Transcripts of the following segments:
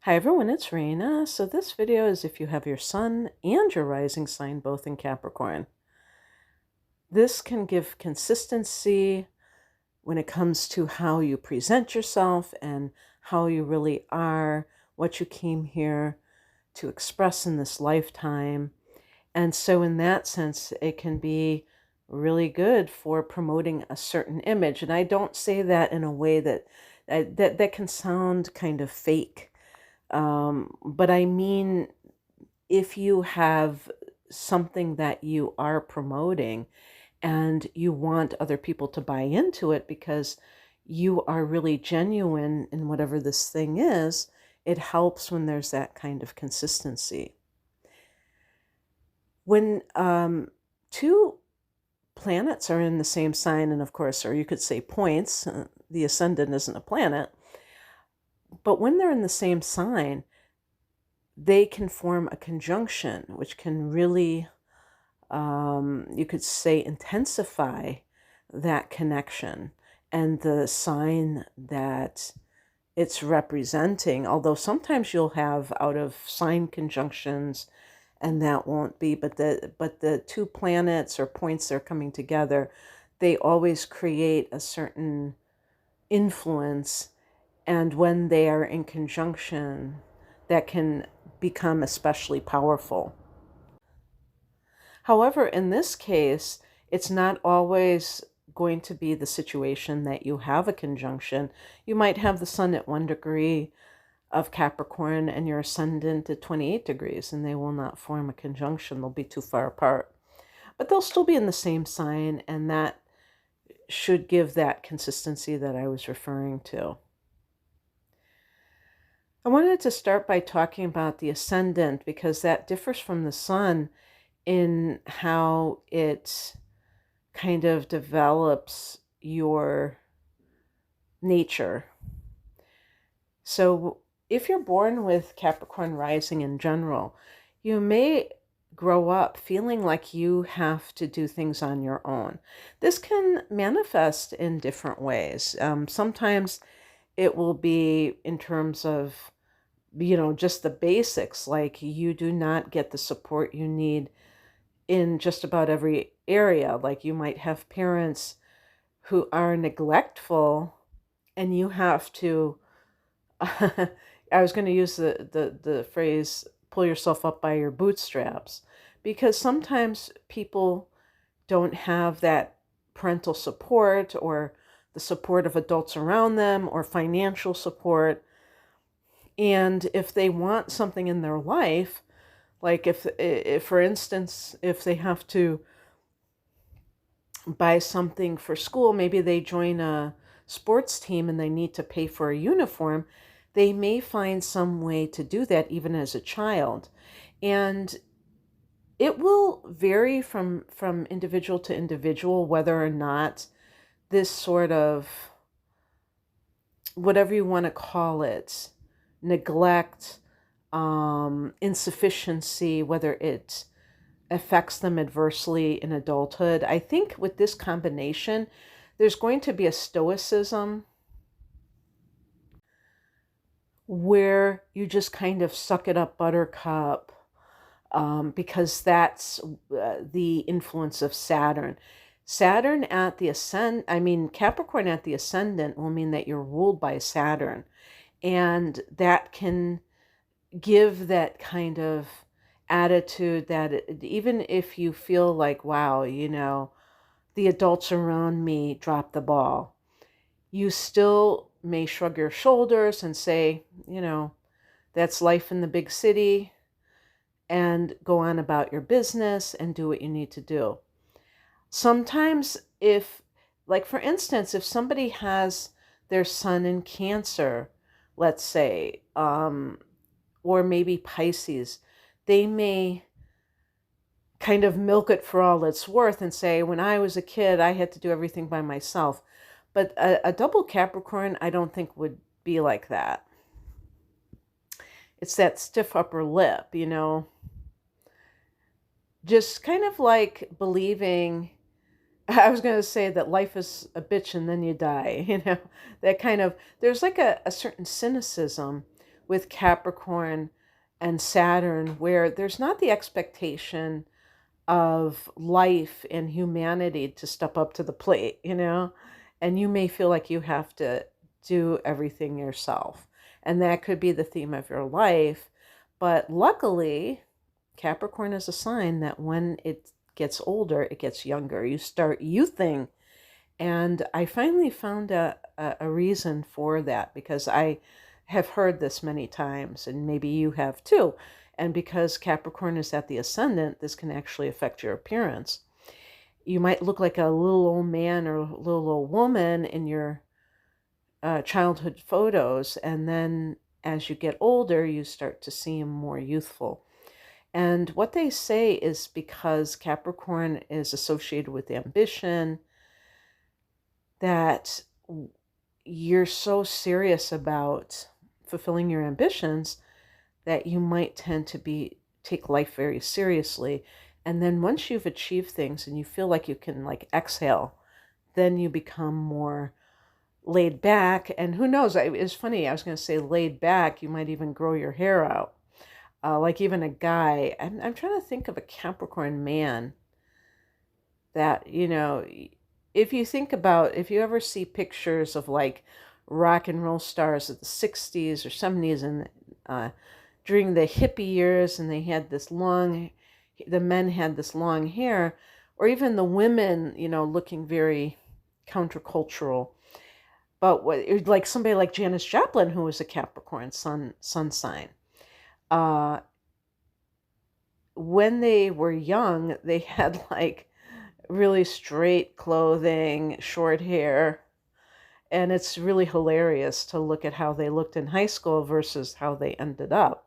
Hi everyone, it's Raina. So this video is if you have your sun and your rising sign both in Capricorn. This can give consistency when it comes to how you present yourself and how you really are, what you came here to express in this lifetime. And so in that sense, it can be really good for promoting a certain image. And I don't say that in a way that can sound kind of fake. But I mean, if you have something that you are promoting and you want other people to buy into it because you are really genuine in whatever this thing is, it helps when there's that kind of consistency. When two planets are in the same sign, and of course, or you could say points, the ascendant isn't a planet, but when they're in the same sign, they can form a conjunction, which can really, you could say, intensify that connection and the sign that it's representing. Although sometimes you'll have out of sign conjunctions and that won't be, but the two planets or points that are coming together, they always create a certain influence. And when they are in conjunction, that can become especially powerful. However, in this case, it's not always going to be the situation that you have a conjunction. You might have the sun at 1 degree of Capricorn and your ascendant at 28 degrees, and they will not form a conjunction. They'll be too far apart. But they'll still be in the same sign, and that should give that consistency that I was referring to. I wanted to start by talking about the ascendant because that differs from the sun in how it kind of develops your nature. So if you're born with Capricorn rising in general, you may grow up feeling like you have to do things on your own. This can manifest in different ways. Sometimes it will be in terms of, just the basics, like you do not get the support you need in just about every area. Like you might have parents who are neglectful and you have to, I was going to use the phrase, pull yourself up by your bootstraps, because sometimes people don't have that parental support or the support of adults around them or financial support. And if they want something in their life, like if for instance, if they have to buy something for school, maybe they join a sports team and they need to pay for a uniform, they may find some way to do that even as a child. And it will vary from individual to individual whether or not this sort of, whatever you want to call it, neglect, insufficiency, whether it affects them adversely in adulthood. I think with this combination, there's going to be a stoicism where you just kind of suck it up, buttercup, because that's the influence of Saturn. Saturn at the Capricorn at the ascendant will mean that you're ruled by Saturn. And that can give that kind of attitude that even if you feel like, wow, the adults around me dropped the ball, you still may shrug your shoulders and say, that's life in the big city, and go on about your business and do what you need to do. Sometimes for instance, if somebody has their sun in Cancer, let's say, or maybe Pisces, they may kind of milk it for all it's worth and say, when I was a kid, I had to do everything by myself. But a double Capricorn, I don't think would be like that. It's that stiff upper lip, just kind of like believing, I was going to say that life is a bitch and then you die, that kind of, there's like a certain cynicism with Capricorn and Saturn, where there's not the expectation of life and humanity to step up to the plate, and you may feel like you have to do everything yourself. And that could be the theme of your life. But luckily, Capricorn is a sign that when it gets older, it gets younger. You start youthing. And I finally found a reason for that, because I have heard this many times, and maybe you have too. And because Capricorn is at the ascendant, this can actually affect your appearance. You might look like a little old man or a little old woman in your childhood photos, and then as you get older, you start to seem more youthful. And what they say is because Capricorn is associated with ambition, that you're so serious about fulfilling your ambitions that you might tend to take life very seriously. And then once you've achieved things and you feel like you can like exhale, then you become more laid back. And who knows, it's funny, I was going to say laid back, you might even grow your hair out. Like even a guy, I'm trying to think of a Capricorn man that, if you ever see pictures of like rock and roll stars of the 60s or 70s and during the hippie years, and the men had this long hair, or even the women, looking very countercultural. But like somebody like Janis Joplin, who was a Capricorn sun sign, when they were young, they had like really straight clothing, short hair. And it's really hilarious to look at how they looked in high school versus how they ended up.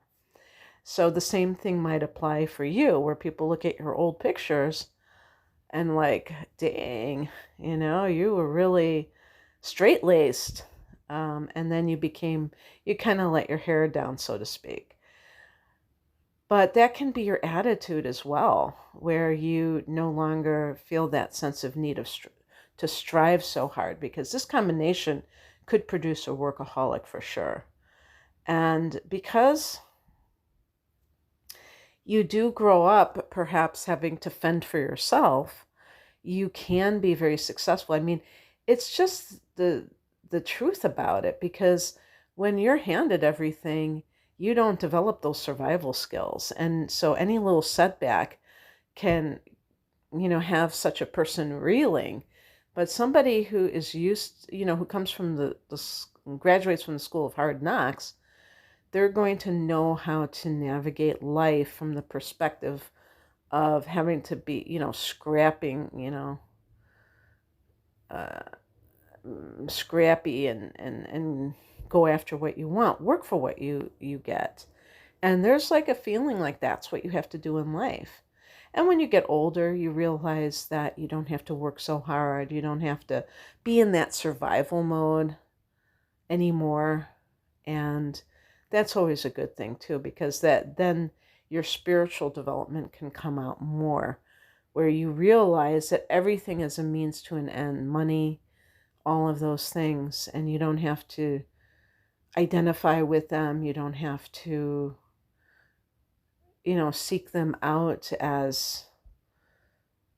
So the same thing might apply for you, where people look at your old pictures and like, dang, you were really straight-laced. And then you kind of let your hair down, so to speak. But that can be your attitude as well, where you no longer feel that sense of need to strive so hard, because this combination could produce a workaholic for sure. And because you do grow up perhaps having to fend for yourself, you can be very successful. I mean, it's just the truth about it, because when you're handed everything, you don't develop those survival skills. And so any little setback can, have such a person reeling. But somebody who is who comes from graduates from the school of hard knocks, they're going to know how to navigate life from the perspective of having to be, scrapping, scrappy and go after what you want, work for what you get. And there's like a feeling like that's what you have to do in life. And when you get older, you realize that you don't have to work so hard. You don't have to be in that survival mode anymore. And that's always a good thing too, because then your spiritual development can come out more, where you realize that everything is a means to an end, money, all of those things, and you don't have to identify with them. You don't have to, seek them out as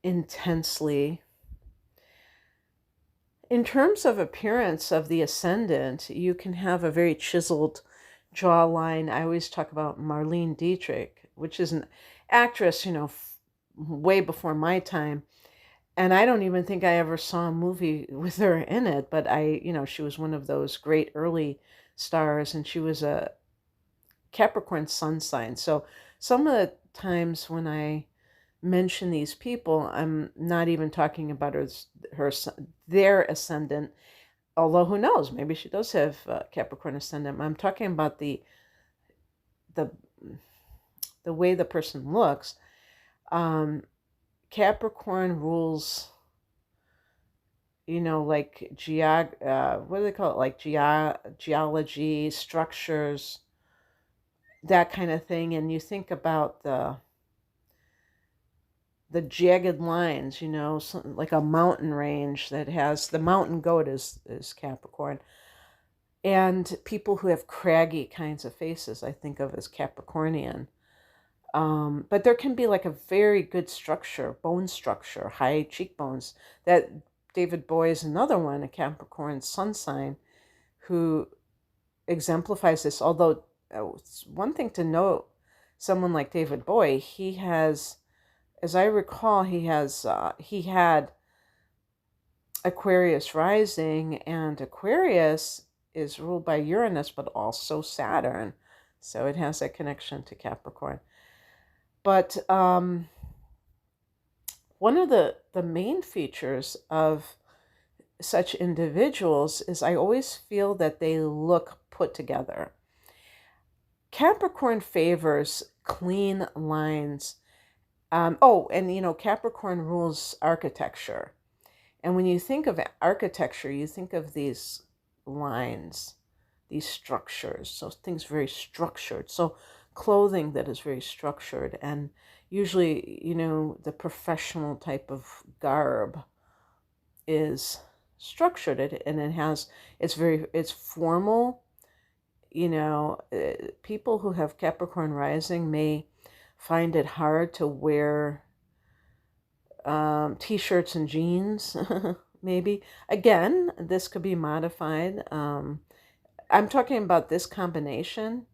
intensely. In terms of appearance of the ascendant, you can have a very chiseled jawline. I always talk about Marlene Dietrich, which is an actress, way before my time. And I don't even think I ever saw a movie with her in it, but she was one of those great early stars, and she was a Capricorn sun sign. So some of the times when I mention these people, I'm not even talking about their ascendant, although who knows, maybe she does have Capricorn ascendant. I'm talking about the way the person looks. Capricorn rules, like what do they call it? Like geology, structures, that kind of thing. And you think about the jagged lines, like a mountain range that has the mountain goat is Capricorn. And people who have craggy kinds of faces, I think of as Capricornian. But there can be like a very good structure, bone structure, high cheekbones. That David Bowie is another one, a Capricorn sun sign, who exemplifies this. Although it's one thing to note, someone like David Bowie, he has, as I recall, he had Aquarius rising, and Aquarius is ruled by Uranus, but also Saturn. So it has that connection to Capricorn. But one of the main features of such individuals is I always feel that they look put together. Capricorn favors clean lines. And Capricorn rules architecture. And when you think of architecture, you think of these lines, these structures. So things very structured. So clothing that is very structured, and usually, the professional type of garb is structured, and it's formal. People who have Capricorn rising may find it hard to wear t-shirts and jeans. Maybe again, this could be modified. I'm talking about this combination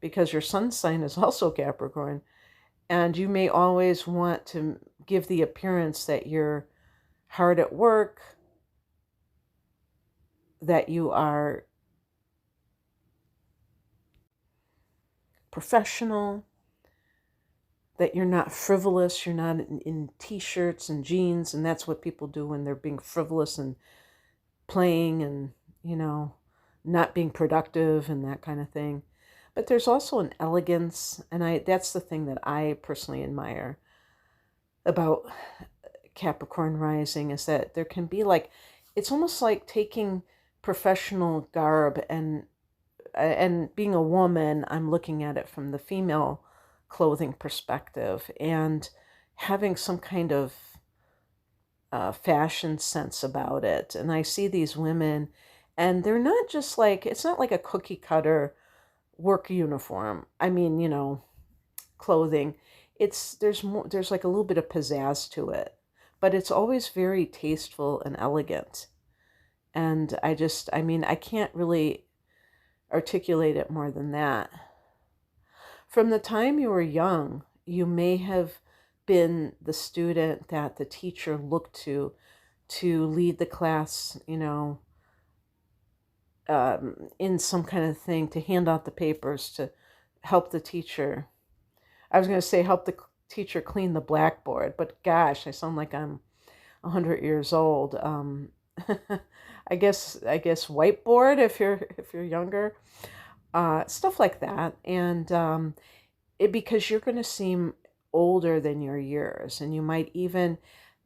because your sun sign is also Capricorn, and you may always want to give the appearance that you're hard at work, that you are professional, that you're not frivolous, you're not in t-shirts and jeans, and that's what people do when they're being frivolous and playing and, not being productive and that kind of thing. But there's also an elegance, and that's the thing that I personally admire about Capricorn rising, is that there can be it's almost like taking professional garb and being a woman, I'm looking at it from the female clothing perspective, and having some kind of fashion sense about it. And I see these women, and they're not just it's not like a cookie cutter work uniform. I mean, clothing. There's like a little bit of pizzazz to it, but it's always very tasteful and elegant. And I can't really articulate it more than that. From the time you were young, you may have been the student that the teacher looked to lead the class, in some kind of thing, to hand out the papers, to help the teacher. I was going to say help the teacher clean the blackboard, but gosh, I sound like I'm 100 years old. I guess whiteboard if you're younger, stuff like that, and because you're going to seem older than your years, and you might even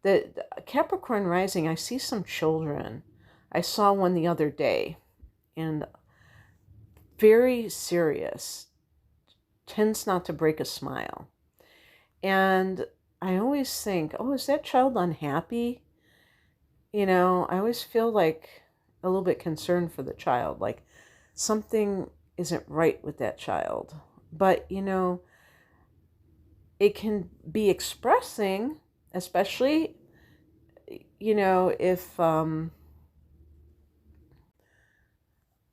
the Capricorn rising. I see some children. I saw one the other day, and very serious, tends not to break a smile, and I always think, oh, is that child unhappy? I always feel like a little bit concerned for the child, like something isn't right with that child. But, it can be expressing, especially, if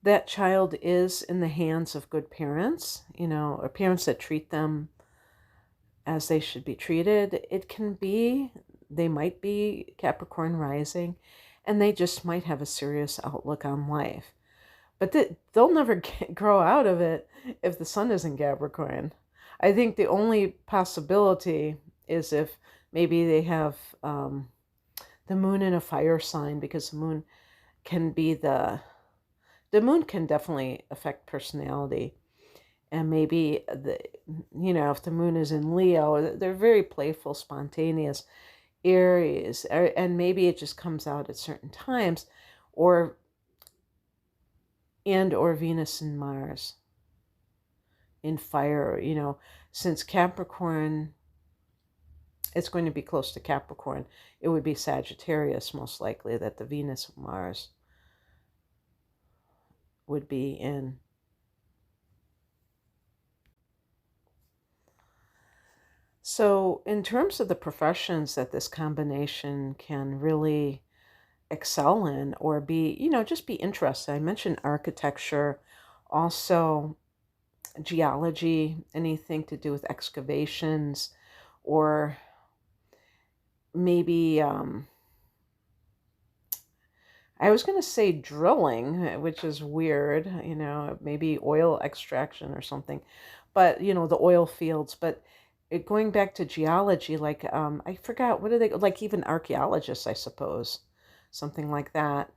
that child is in the hands of good parents, or parents that treat them as they should be treated. They might be Capricorn rising, and they just might have a serious outlook on life. But they'll never grow out of it if the sun is in Capricorn. I think the only possibility is if maybe they have the moon in a fire sign, because the moon can definitely affect personality. And maybe if the moon is in Leo, they're very playful, spontaneous. Aries, and maybe it just comes out at certain times, or Venus and Mars in fire, since Capricorn, it's going to be close to Capricorn. It would be Sagittarius, most likely, that the Venus and Mars would be in. So, in terms of the professions that this combination can really excel in or be, just be interested, I mentioned architecture, also geology, anything to do with excavations, or maybe I was going to say drilling, which is weird, maybe oil extraction or something, but the oil fields. But going back to geology, like I forgot, what are they, like even archaeologists, I suppose, something like that.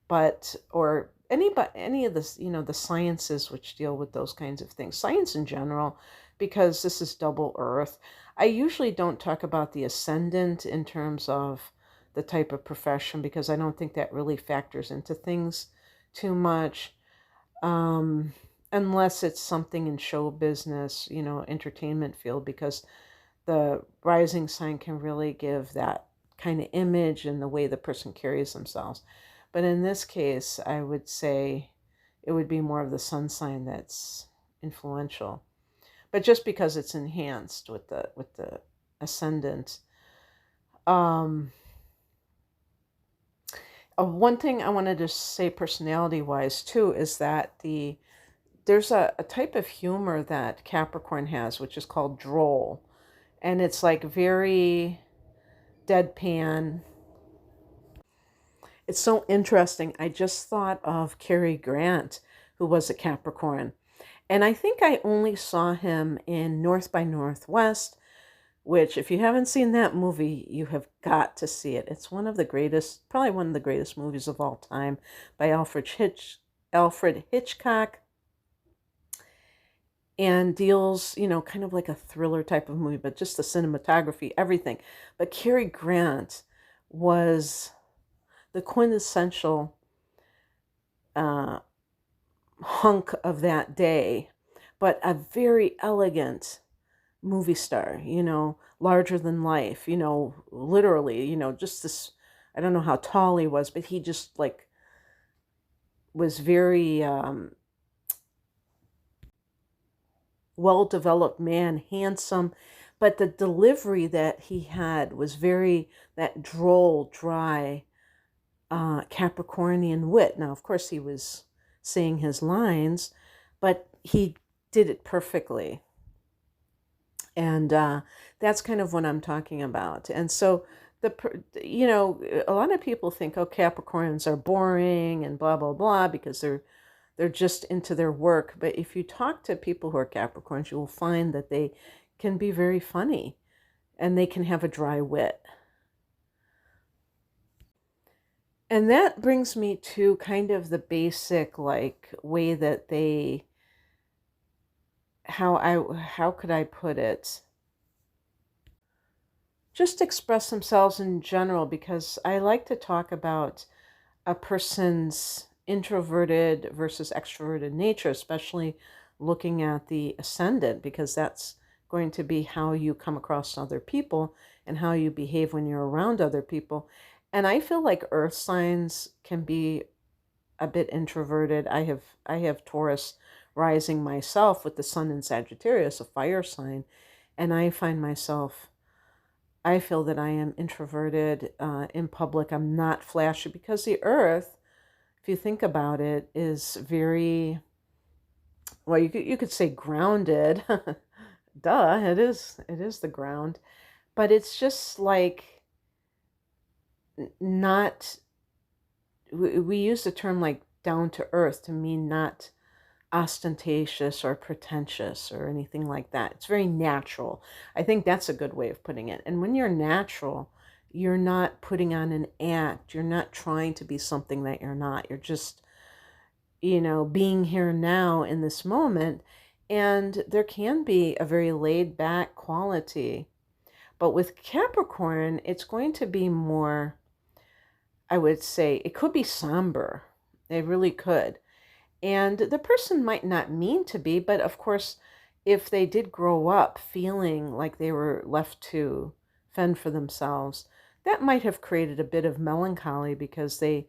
But or any of this, the sciences which deal with those kinds of things, science in general, because this is double Earth. I usually don't talk about the ascendant in terms of the type of profession because I don't think that really factors into things too much, um, unless it's something in show business, entertainment field, because the rising sign can really give that kind of image and the way the person carries themselves. But in this case, I would say it would be more of the sun sign that's influential. But just because it's enhanced with the ascendant. Um, One thing I wanted to say personality wise too is that there's a type of humor that Capricorn has, which is called droll. And it's like very deadpan. It's so interesting. I just thought of Cary Grant, who was a Capricorn. And I think I only saw him in North by Northwest, which, if you haven't seen that movie, you have got to see it. It's one of the greatest, probably one of the greatest movies of all time by Alfred Hitchcock, and deals, kind of like a thriller type of movie, but just the cinematography, everything. But Cary Grant was the quintessential uh, hunk of that day, but a very elegant movie star, larger than life, literally, just this. I don't know how tall he was, but he just like was very well developed man, handsome, but the delivery that he had was very that droll, dry, Capricornian wit. Now, of course, he was saying his lines, but he did it perfectly. And that's kind of what I'm talking about. And so a lot of people think, oh, Capricorns are boring and blah blah blah because they're just into their work. But if you talk to people who are Capricorns, you will find that they can be very funny and they can have a dry wit. And that brings me to kind of the basic like way that they how could I put it? Just express themselves in general, because I like to talk about a person's introverted versus extroverted nature, especially looking at the ascendant, because that's going to be how you come across other people and how you behave when you're around other people. And I feel like earth signs can be a bit introverted. I have Taurus rising myself with the sun in Sagittarius, a fire sign, and I feel that I am introverted in public. I'm not flashy because the earth, if you think about it, is very, well, you could say grounded. Duh, it is the ground. But it's just like not, we use the term like down to earth to mean not ostentatious or pretentious or anything like that. It's very natural. I think that's a good way of putting it. And when you're natural, you're not putting on an act. You're not trying to be something that you're not. You're just, being here now in this moment. And there can be a very laid back quality. But with Capricorn, it's going to be more, I would say, it could be somber. It really could. And the person might not mean to be, but of course, if they did grow up feeling like they were left to fend for themselves, that might have created a bit of melancholy because they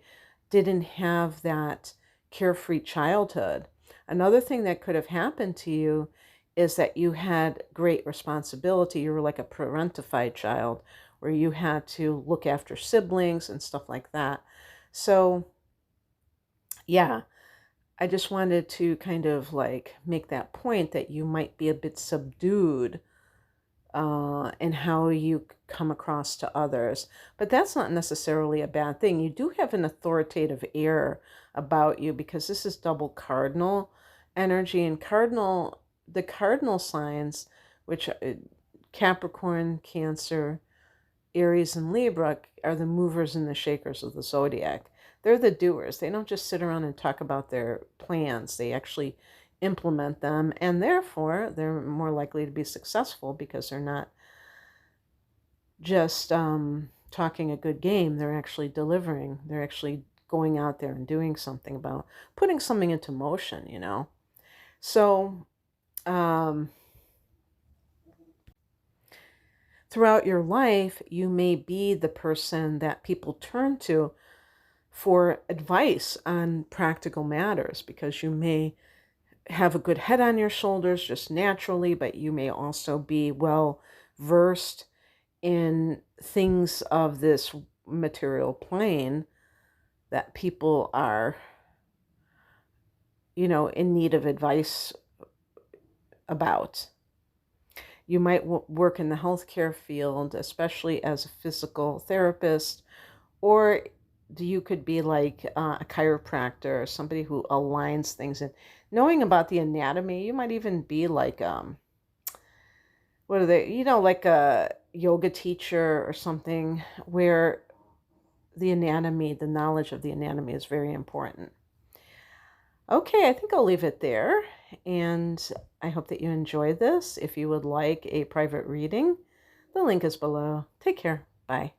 didn't have that carefree childhood. Another thing that could have happened to you is that you had great responsibility. You were like a parentified child where you had to look after siblings and stuff like that. So, yeah, I just wanted to kind of like make that point that you might be a bit subdued in how you come across to others. But that's not necessarily a bad thing. You do have an authoritative air about you because this is double cardinal energy, and the cardinal signs, which Capricorn, Cancer, Aries, and Libra, are the movers and the shakers of the zodiac. They're the doers. They don't just sit around and talk about their plans. They actually implement them, and therefore they're more likely to be successful because they're not just talking a good game. They're actually delivering. They're actually going out there and doing something about putting something into motion, you know. So throughout your life, you may be the person that people turn to for advice on practical matters because you may have a good head on your shoulders just naturally, but you may also be well versed in things of this material plane that people are, you know, in need of advice about. You might work in the healthcare field, especially as a physical therapist, or you could be like a chiropractor or somebody who aligns things. And knowing about the anatomy, you might even be like, what are they, you know, like a yoga teacher or something where the anatomy, the knowledge of the anatomy is very important. Okay, I think I'll leave it there. And I hope that you enjoy this. If you would like a private reading, the link is below. Take care. Bye.